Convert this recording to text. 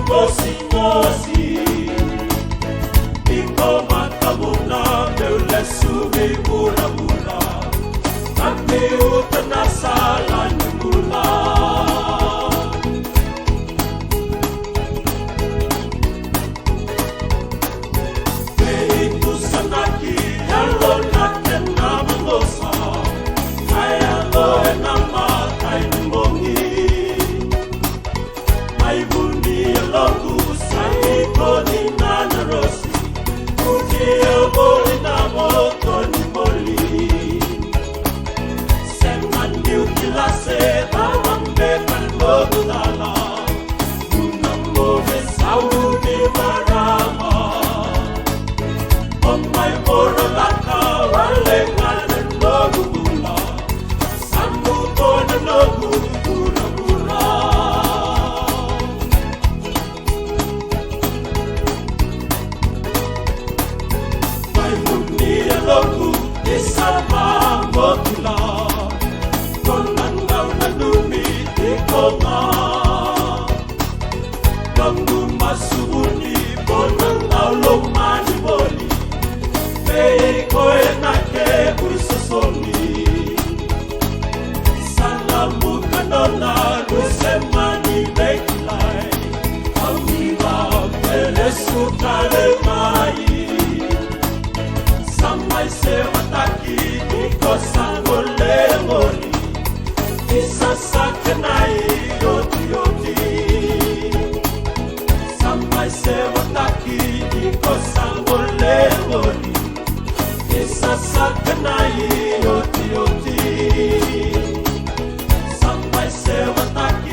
ngosi-ngosi ikaw matamuna subi mula-mula tapi utan asalan mula Behitu sanaki yalo naken na mengosa Kaya lo enama kain mongi Mai buni yaloku sai kodi nanarosi Udia boli na moto ni moli Seman niu kilase tawang bekan bodala Unang mo besawu di marama Omay ora laka wale nganen logu bula Sambu kona logu bula-bula May muni logu isama motula Konang daw na lumiti ko nga Banggu masuni bonang daw lumani boli Ko enake usosoni Salamu kanona nusemani bekilai Awiwa pele sukale mai Samai sewataki niko sangole ngoni Isasa kenai yoti-yoti Samai sewataki niko sangole ngoni Sasakanai yoti-yoti Sampai sewataki